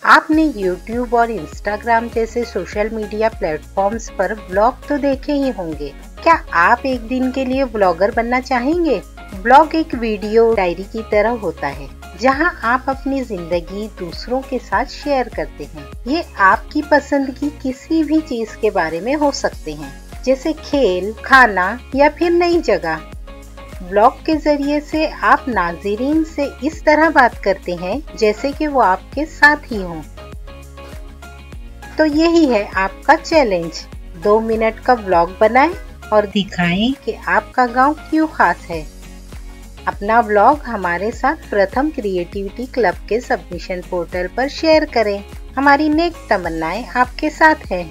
आपने YouTube और Instagram जैसे सोशल मीडिया प्लेटफॉर्म्स पर ब्लॉग तो देखे ही होंगे। क्या आप एक दिन के लिए ब्लॉगर बनना चाहेंगे? ब्लॉग एक वीडियो डायरी की तरह होता है जहां आप अपनी जिंदगी दूसरों के साथ शेयर करते हैं। ये आपकी पसंद की किसी भी चीज के बारे में हो सकते हैं, जैसे खेल, खाना या फिर नई जगह। ब्लॉग के जरिए से आप नाज़रीन से इस तरह बात करते हैं जैसे कि वो आपके साथ ही हों। तो यही है आपका चैलेंज। 2 मिनट का ब्लॉग बनाएं और दिखाएं कि आपका गांव क्यों खास है। अपना ब्लॉग हमारे साथ प्रथम क्रिएटिविटी क्लब के सबमिशन पोर्टल पर शेयर करें। हमारी नेक तमन्नाएं आपके साथ है।